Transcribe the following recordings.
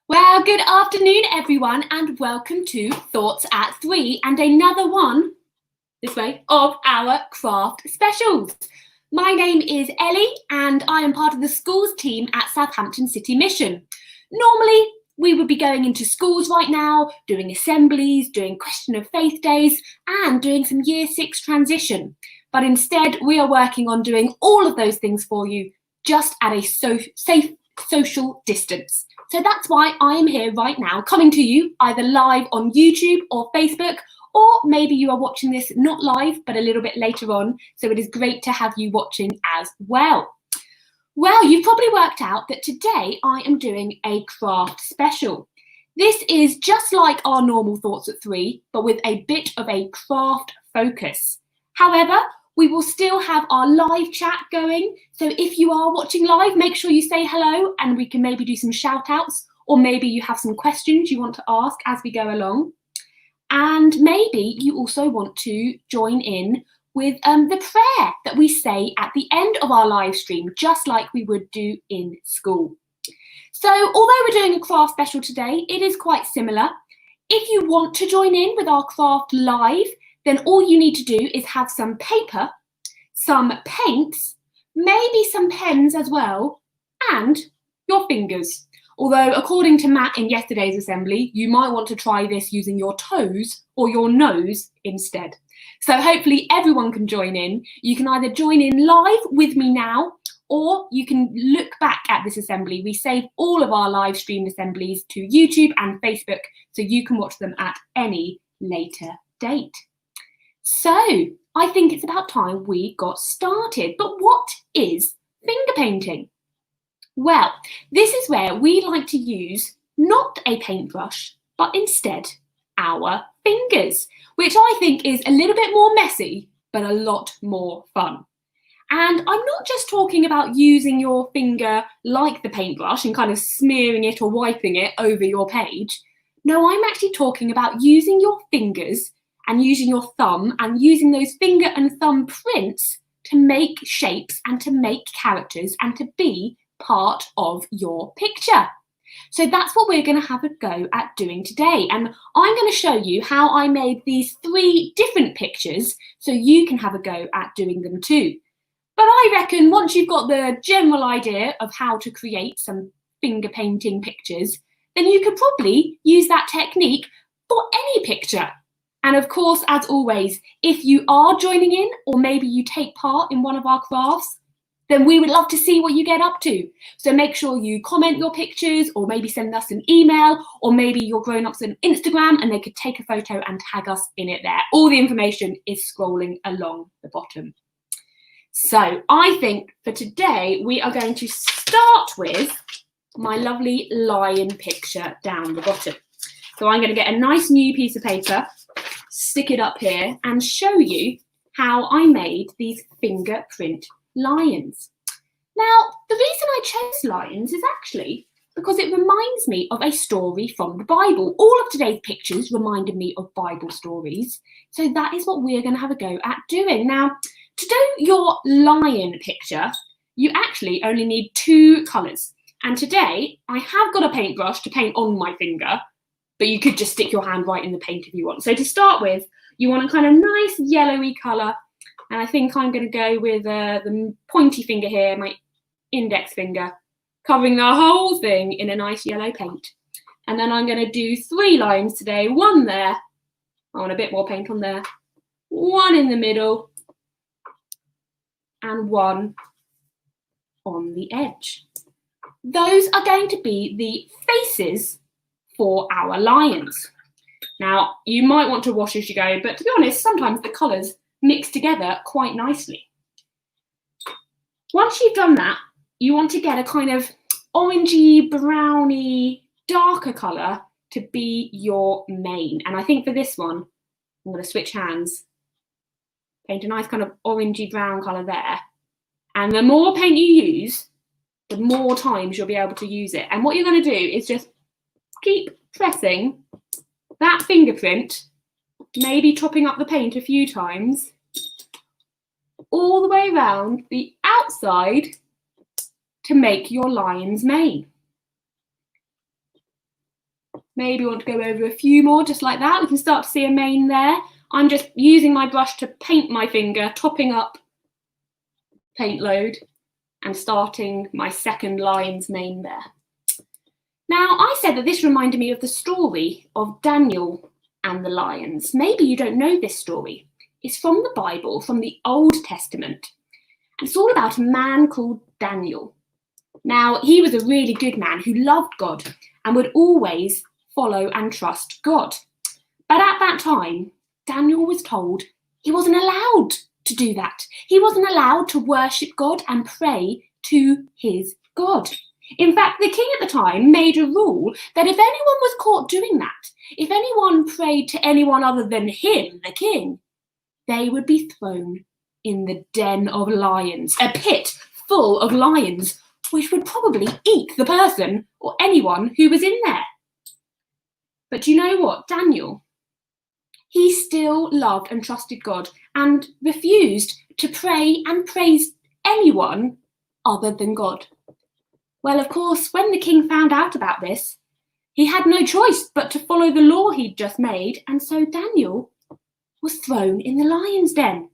Well, good afternoon, everyone, and welcome to Thoughts at 3 and another one, this way, of our craft specials. My name is Ellie and I am part of the schools team at Southampton City Mission. Normally, we would be going into schools right now, doing assemblies, doing question of faith days, and doing some year 6 transition. But instead, we are working on doing all of those things for you, just at a safe social distance. So that's why I am here right now, coming to you either live on YouTube or Facebook, or maybe you are watching this not live, but a little bit later on. So it is great to have you watching as well. Well, you've probably worked out that today I am doing a craft special. This is just like our normal Thoughts at 3, but with a bit of a craft focus. However, we will still have our live chat going. So if you are watching live, make sure you say hello and we can maybe do some shout outs, or maybe you have some questions you want to ask as we go along. And maybe you also want to join in with the prayer that we say at the end of our live stream, just like we would do in school. So although we're doing a craft special today, it is quite similar. If you want to join in with our craft live, then all you need to do is have some paper, some paints, maybe some pens as well, and your fingers. Although, according to Matt in yesterday's assembly, you might want to try this using your toes or your nose instead. So hopefully everyone can join in. You can either join in live with me now, or you can look back at this assembly. We save all of our live streamed assemblies to YouTube and Facebook, so you can watch them at any later date. So I think it's about time we got started. But what is finger painting? Well, this is where we like to use not a paintbrush, but instead our fingers, which I think is a little bit more messy, but a lot more fun. And I'm not just talking about using your finger like the paintbrush and kind of smearing it or wiping it over your page. No, I'm actually talking about using your fingers and using your thumb and using those finger and thumb prints to make shapes and to make characters and to be part of your picture. So that's what we're going to have a go at doing today. And I'm going to show you how I made these 3 different pictures so you can have a go at doing them too. But I reckon once you've got the general idea of how to create some finger painting pictures, then you could probably use that technique for any picture. And of course, as always, if you are joining in or maybe you take part in one of our crafts, then we would love to see what you get up to. So make sure you comment your pictures or maybe send us an email, or maybe your grown-ups on Instagram and they could take a photo and tag us in it there. All the information is scrolling along the bottom. So I think for today, we are going to start with my lovely lion picture down the bottom. So I'm going to get a nice new piece of paper, stick it up here and show you how I made these fingerprint lions. Now, the reason I chose lions is actually because it reminds me of a story from the Bible. All of today's pictures reminded me of Bible stories. So that is what we're going to have a go at doing. Now, to do your lion picture, you actually only need 2 colours. And today I have got a paintbrush to paint on my finger, but you could just stick your hand right in the paint if you want. So to start with, you want a kind of nice yellowy colour. And I think I'm going to go with the pointy finger here, my index finger, covering the whole thing in a nice yellow paint. And then I'm going to do 3 lines today. 1 there. I want a bit more paint on there. 1 in the middle. And 1 on the edge. Those are going to be the faces for our lions. Now, you might want to wash as you go, but to be honest, sometimes the colours mix together quite nicely. Once you've done that, you want to get a kind of orangey, browny, darker colour to be your mane. And I think for this one, I'm going to switch hands, paint a nice kind of orangey brown colour there. And the more paint you use, the more times you'll be able to use it. And what you're going to do is just keep pressing that fingerprint, maybe topping up the paint a few times, all the way around the outside to make your lion's mane. Maybe you want to go over a few more just like that. We can start to see a mane there. I'm just using my brush to paint my finger, topping up paint load and starting my second lion's mane there. Now, I said that this reminded me of the story of Daniel and the lions. Maybe you don't know this story. It's from the Bible, from the Old Testament. And it's all about a man called Daniel. Now, he was a really good man who loved God and would always follow and trust God. But at that time, Daniel was told he wasn't allowed to do that. He wasn't allowed to worship God and pray to his God. In fact, the king at the time made a rule that if anyone was caught doing that, if anyone prayed to anyone other than him, the king, they would be thrown in the den of lions, a pit full of lions, which would probably eat the person or anyone who was in there. But do you know what? Daniel, he still loved and trusted God and refused to pray and praise anyone other than God. Well, of course, when the king found out about this, he had no choice but to follow the law he'd just made, and so Daniel was thrown in the lion's den.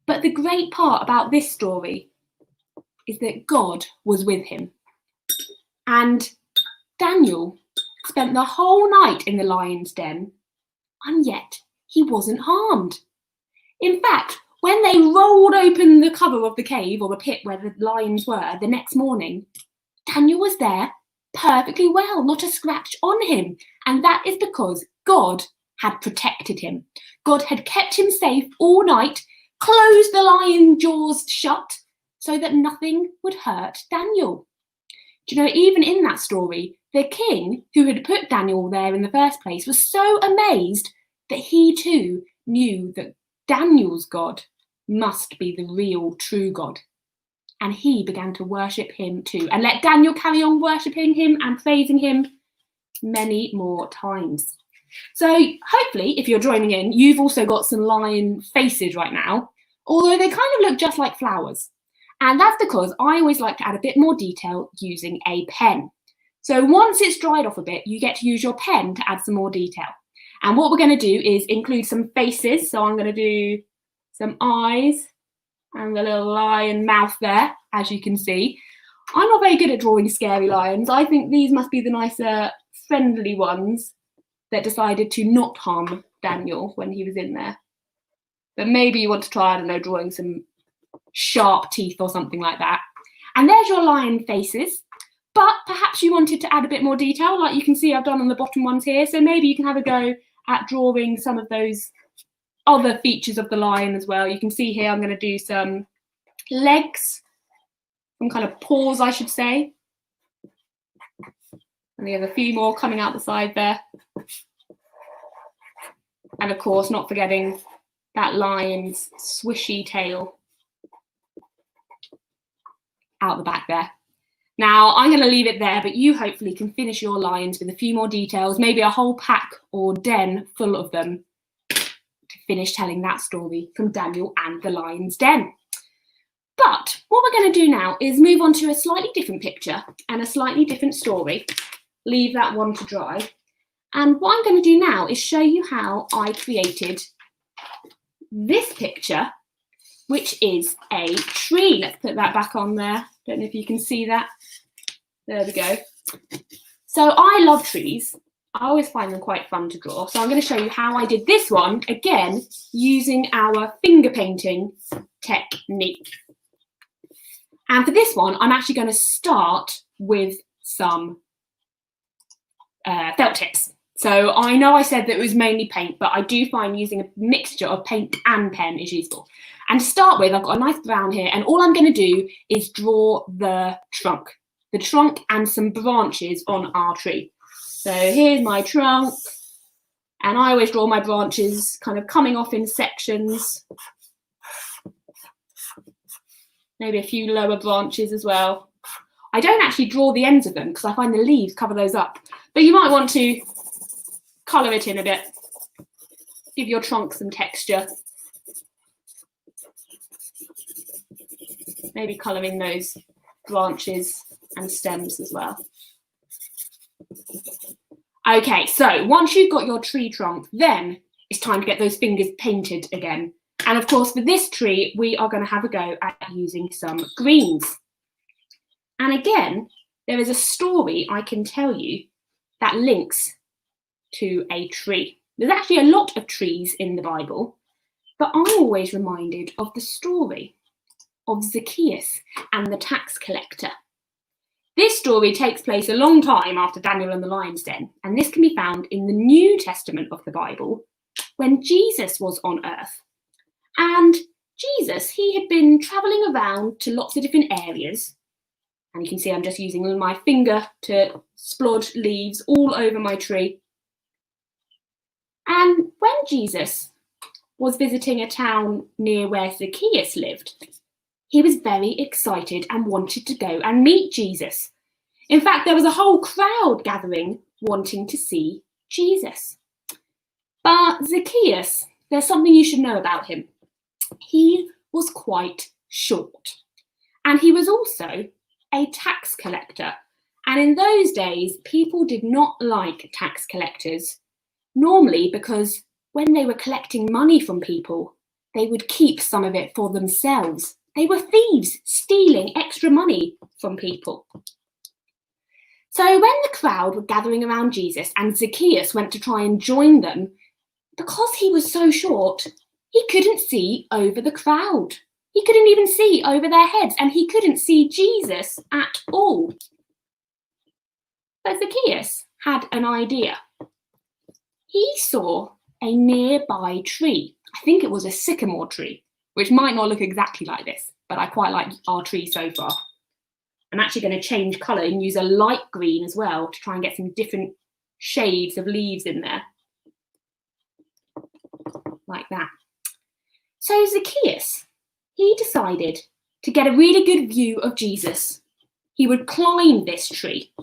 But the great part about this story is that God was with him. And Daniel spent the whole night in the lion's den, and yet he wasn't harmed. In fact, when they rolled open the cover of the cave or the pit where the lions were the next morning, Daniel was there perfectly well, not a scratch on him. And that is because God had protected him. God had kept him safe all night, closed the lion jaws shut so that nothing would hurt Daniel. Do you know, even in that story, the king who had put Daniel there in the first place was so amazed that he too knew that Daniel's God must be the real, true God. And he began to worship him too, and let Daniel carry on worshipping him and praising him many more times. So hopefully, if you're joining in, you've also got some lion faces right now, although they kind of look just like flowers. And that's because I always like to add a bit more detail using a pen. So once it's dried off a bit, you get to use your pen to add some more detail. And what we're going to do is include some faces. So I'm going to do some eyes and the little lion mouth there, as you can see. I'm not very good at drawing scary lions. I think these must be the nicer, friendly ones that decided to not harm Daniel when he was in there. But maybe you want to try, I don't know, drawing some sharp teeth or something like that. And there's your lion faces. But perhaps you wanted to add a bit more detail, like you can see I've done on the bottom ones here. So maybe you can have a go at drawing some of those other features of the lion as well. You can see here I'm going to do some legs, some kind of paws, I should say. And there's a few more coming out the side there. And of course, not forgetting that lion's swishy tail out the back there. Now, I'm going to leave it there, but you hopefully can finish your lions with a few more details, maybe a whole pack or den full of them, to finish telling that story from Daniel and the lion's den. But what we're going to do now is move on to a slightly different picture and a slightly different story. Leave that one to dry. And what I'm going to do now is show you how I created this picture, which is a tree. Let's put that back on there. Don't know if you can see that. There we go. So I love trees. I always find them quite fun to draw. So I'm going to show you how I did this one, again, using our finger painting technique. And for this one, I'm actually going to start with some felt tips. So I know I said that it was mainly paint, but I do find using a mixture of paint and pen is useful. And to start with, I've got a nice brown here, and all I'm going to do is draw the trunk and some branches on our tree. So here's my trunk, and I always draw my branches kind of coming off in sections. Maybe a few lower branches as well. I don't actually draw the ends of them because I find the leaves cover those up, but you might want to colour it in a bit, give your trunk some texture. Maybe colour in those branches and stems as well. Okay, so once you've got your tree trunk, then it's time to get those fingers painted again. And of course, for this tree, we are going to have a go at using some greens. And again, there is a story I can tell you that links to a tree. There's actually a lot of trees in the Bible, but I'm always reminded of the story of Zacchaeus and the tax collector. This story takes place a long time after Daniel and the lion's den, and this can be found in the New Testament of the Bible when Jesus was on earth. And Jesus, he had been travelling around to lots of different areas, and you can see I'm just using my finger to splodge leaves all over my tree. And when Jesus was visiting a town near where Zacchaeus lived, he was very excited and wanted to go and meet Jesus. In fact, there was a whole crowd gathering wanting to see Jesus. But Zacchaeus, there's something you should know about him. He was quite short, and he was also a tax collector. And in those days, people did not like tax collectors, normally because when they were collecting money from people, they would keep some of it for themselves. They were thieves, stealing extra money from people. So when the crowd were gathering around Jesus and Zacchaeus went to try and join them, because he was so short, he couldn't see over the crowd. He couldn't even see over their heads, and he couldn't see Jesus at all. But Zacchaeus had an idea. He saw a nearby tree. I think it was a sycamore tree, which might not look exactly like this, but I quite like our tree so far. I'm actually going to change colour and use a light green as well to try and get some different shades of leaves in there. Like that. So Zacchaeus, he decided to get a really good view of Jesus. He would climb this tree.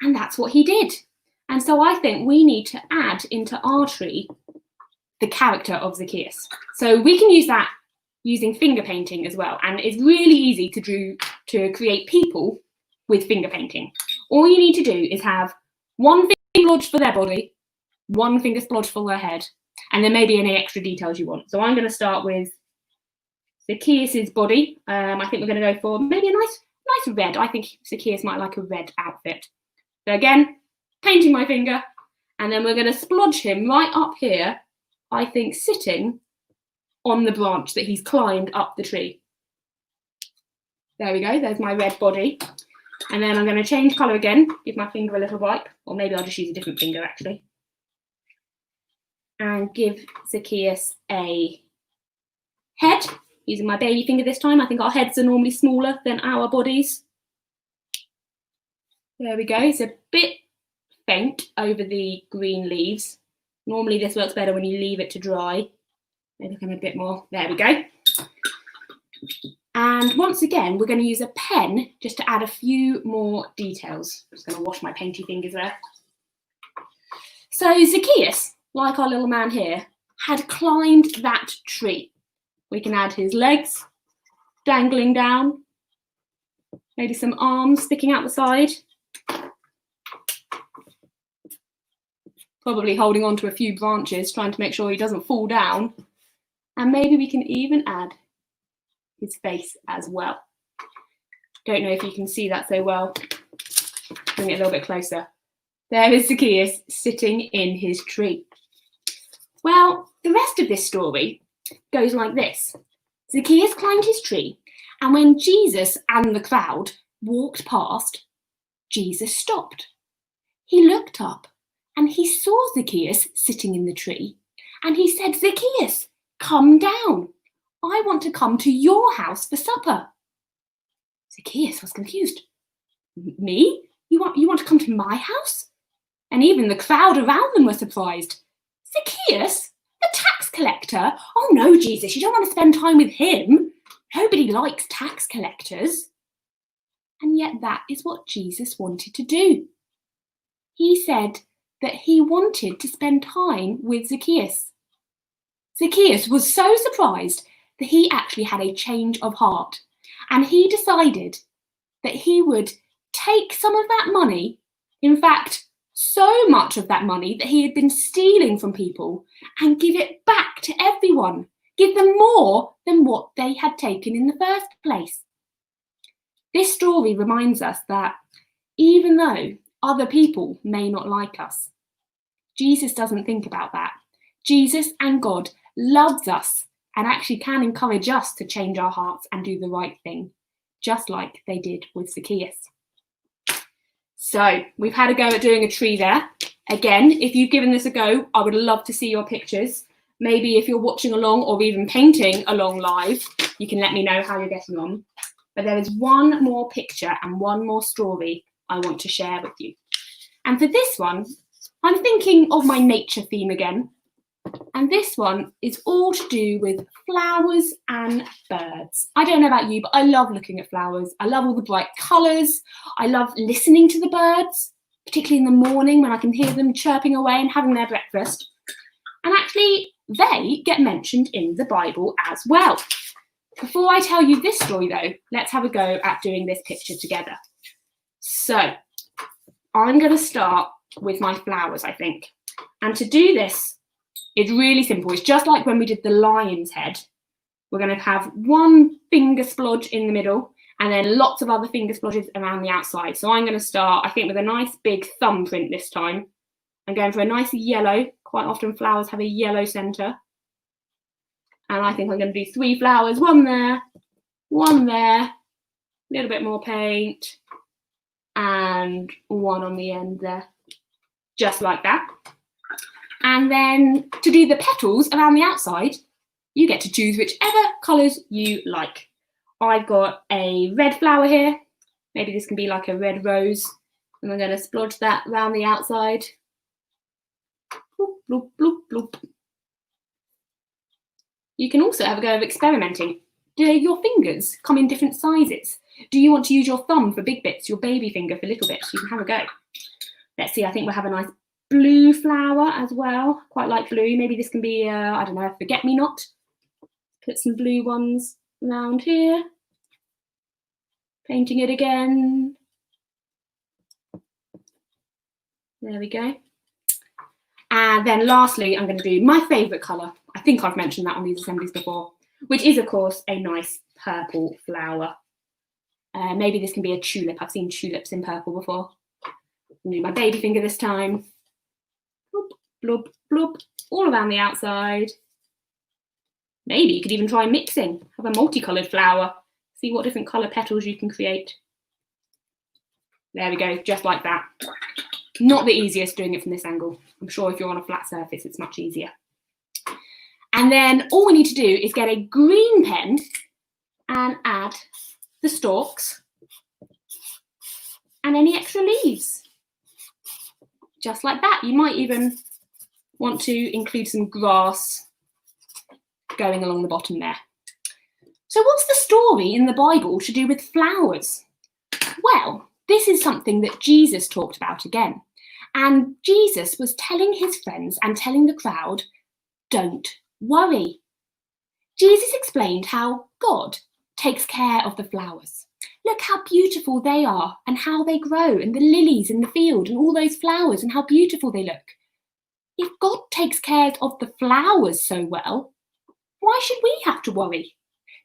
And that's what he did. And so I think we need to add into our tree the character of Zacchaeus. So we can use that using finger painting as well. And it's really easy to create people with finger painting. All you need to do is have one finger splodge for their body, one finger splodge for their head, and there may be any extra details you want. So I'm going to start with Zacchaeus' body. I think we're going to go for maybe a nice red. I think Zacchaeus might like a red outfit. So again, painting my finger, and then we're going to splodge him right up here, I think sitting on the branch that he's climbed up the tree. There we go, there's my red body. And then I'm going to change colour again, give my finger a little wipe, or maybe I'll just use a different finger actually. And give Zacchaeus a head, using my baby finger this time. I think our heads are normally smaller than our bodies. There we go, it's a bit faint over the green leaves. Normally this works better when you leave it to dry. Maybe come a bit more, there we go. And once again, we're going to use a pen just to add a few more details. I'm just going to wash my painty fingers there. So Zacchaeus, like our little man here, had climbed that tree. We can add his legs dangling down, maybe some arms sticking out the side. Probably holding on to a few branches, trying to make sure he doesn't fall down. And maybe we can even add his face as well. Don't know if you can see that so well. Bring it a little bit closer. There is Zacchaeus sitting in his tree. Well, the rest of this story goes like this. Zacchaeus climbed his tree, and when Jesus and the crowd walked past, Jesus stopped. He looked up and he saw Zacchaeus sitting in the tree, and he said, "Zacchaeus, come down. I want to come to your house for supper." Zacchaeus was confused. Me? You want to come to my house? And even the crowd around them were surprised. Zacchaeus? The tax collector? Oh no, Jesus, you don't want to spend time with him. Nobody likes tax collectors. And yet that is what Jesus wanted to do. He said that he wanted to spend time with Zacchaeus. Zacchaeus was so surprised that he actually had a change of heart, and he decided that he would take some of that money, in fact, so much of that money that he had been stealing from people and give it back to everyone, give them more than what they had taken in the first place. This story reminds us that even though other people may not like us, Jesus doesn't think about that. Jesus and God loves us and actually can encourage us to change our hearts and do the right thing, just like they did with Zacchaeus. So we've had a go at doing a tree there. Again, if you've given this a go, I would love to see your pictures. Maybe if you're watching along or even painting along live, you can let me know how you're getting on. But there is one more picture and one more story I want to share with you. And for this one, I'm thinking of my nature theme again. And this one is all to do with flowers and birds. I don't know about you, but I love looking at flowers. I love all the bright colours. I love listening to the birds, particularly in the morning when I can hear them chirping away and having their breakfast. And actually, they get mentioned in the Bible as well. Before I tell you this story though, let's have a go at doing this picture together. So, I'm going to start with my flowers, I think. And to do this, it's really simple. It's just like when we did the lion's head. We're going to have one finger splodge in the middle and then lots of other finger splodges around the outside. So I'm going to start, I think, with a nice big thumbprint this time. I'm going for a nice yellow. Quite often flowers have a yellow centre. And I think I'm going to do 3 flowers. One there, a little bit more paint, and one on the end there. Just like that. And then to do the petals around the outside, you get to choose whichever colours you like. I've got a red flower here. Maybe this can be like a red rose. And I'm going to splodge that around the outside. Bloop, bloop, bloop, bloop. You can also have a go of experimenting. Do your fingers come in different sizes? Do you want to use your thumb for big bits, your baby finger for little bits? You can have a go. Let's see, I think we'll have a nice blue flower as well. Quite like blue. Maybe this can be, I don't know, a forget-me-not. Put some blue ones around here. Painting it again. There we go. And then lastly, I'm going to do my favourite colour. I think I've mentioned that on these assemblies before, which is, of course, a nice purple flower. Maybe this can be a tulip. I've seen tulips in purple before. I'll do my baby finger this time. Bloop, bloop, bloop, all around the outside. Maybe you could even try mixing. Have a multicoloured flower. See what different colour petals you can create. There we go, just like that. Not the easiest doing it from this angle. I'm sure if you're on a flat surface, it's much easier. And then all we need to do is get a green pen and add the stalks and any extra leaves. Just like that. You might even want to include some grass going along the bottom there. So what's the story in the Bible to do with flowers? Well, this is something that Jesus talked about again. And Jesus was telling his friends and telling the crowd, don't worry. Jesus explained how God takes care of the flowers. Look how beautiful they are and how they grow, and the lilies in the field and all those flowers and how beautiful they look. If God takes care of the flowers so well, why should we have to worry?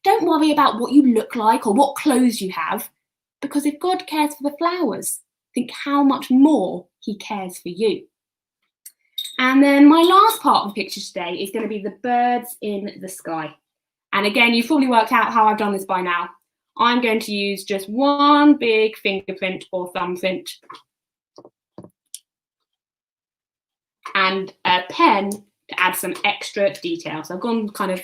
Don't worry about what you look like or what clothes you have, because if God cares for the flowers, think how much more he cares for you. And then my last part of the picture today is going to be the birds in the sky. And again, you've probably worked out how I've done this by now. I'm going to use just one big fingerprint or thumbprint and a pen to add some extra detail. So I've gone kind of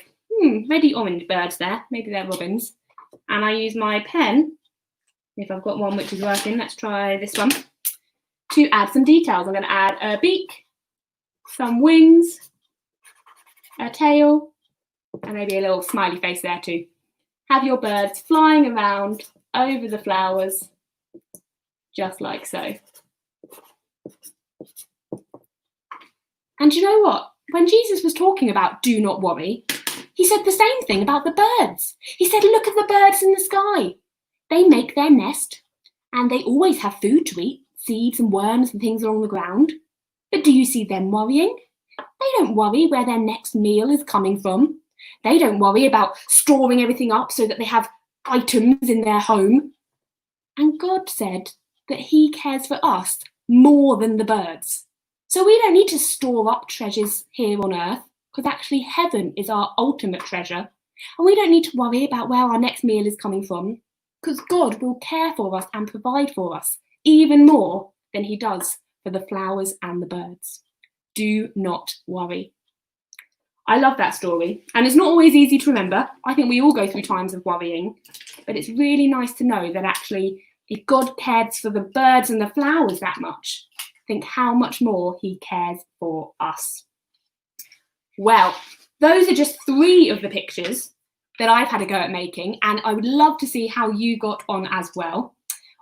ready orange birds there. Maybe they're robins. And I use my pen, if I've got one which is working, let's try this one, to add some details. I'm going to add a beak, some wings, a tail, and maybe a little smiley face there too. Have your birds flying around over the flowers, just like so. And you know what? When Jesus was talking about do not worry, he said the same thing about the birds. He said, look at the birds in the sky. They make their nest and they always have food to eat. seeds and worms and things along the ground. But do you see them worrying? They don't worry where their next meal is coming from. They don't worry about storing everything up so that they have items in their home. And God said that he cares for us more than the birds. So we don't need to store up treasures here on earth, because actually heaven is our ultimate treasure. And we don't need to worry about where our next meal is coming from, because God will care for us and provide for us even more than he does for the flowers and the birds. Do not worry. I love that story, and it's not always easy to remember. I think we all go through times of worrying, but it's really nice to know that actually if God cares for the birds and the flowers that much, think how much more he cares for us. Well, those are just 3 of the pictures that I've had a go at making, and I would love to see how you got on as well.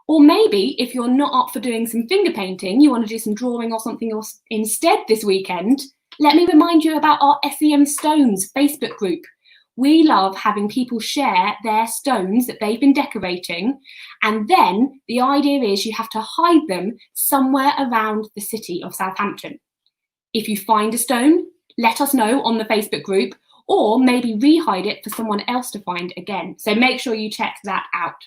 Or maybe if you're not up for doing some finger painting, you want to do some drawing or something else instead this weekend, let me remind you about our SEM Stones Facebook group. We love having people share their stones that they've been decorating, and then the idea is you have to hide them somewhere around the city of Southampton. If you find a stone, let us know on the Facebook group, or maybe re-hide it for someone else to find again. So make sure you check that out.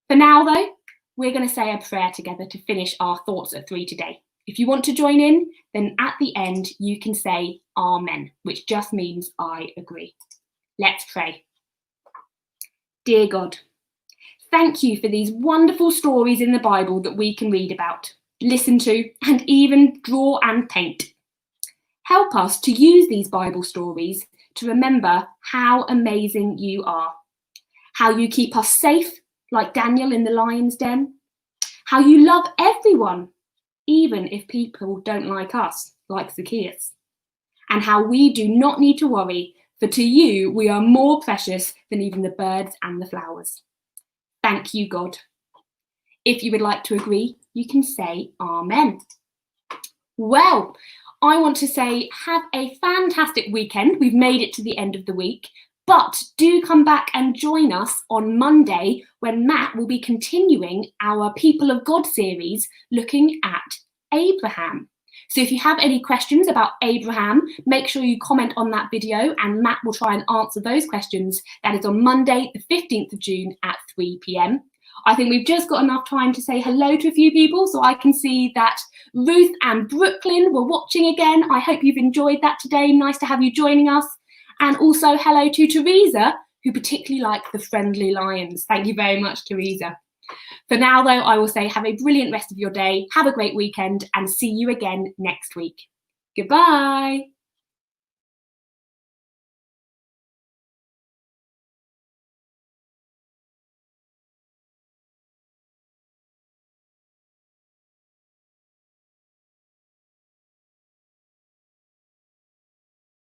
For now though, we're going to say a prayer together to finish our Thoughts at 3 today. If you want to join in, then at the end you can say Amen, which just means I agree. Let's pray. Dear God, thank you for these wonderful stories in the Bible that we can read about, listen to, and even draw and paint. Help us to use these Bible stories to remember how amazing you are, how you keep us safe, like Daniel in the lion's den, how you love everyone, even if people don't like us, like Zacchaeus, and how we do not need to worry, for to you we are more precious than even the birds and the flowers. Thank you, God. If you would like to agree, you can say Amen. Well, I want to say have a fantastic weekend. We've made it to the end of the week, but do come back and join us on Monday when Matt will be continuing our People of God series looking at Abraham. So if you have any questions about Abraham, make sure you comment on that video and Matt will try and answer those questions. That is on Monday, the 15th of June at 3 p.m. I think we've just got enough time to say hello to a few people, so I can see that Ruth and Brooklyn were watching again. I hope you've enjoyed that today. Nice to have you joining us. And also hello to Teresa, who particularly liked the friendly lions. Thank you very much, Teresa. For now, though, I will say have a brilliant rest of your day, have a great weekend, and see you again next week. Goodbye.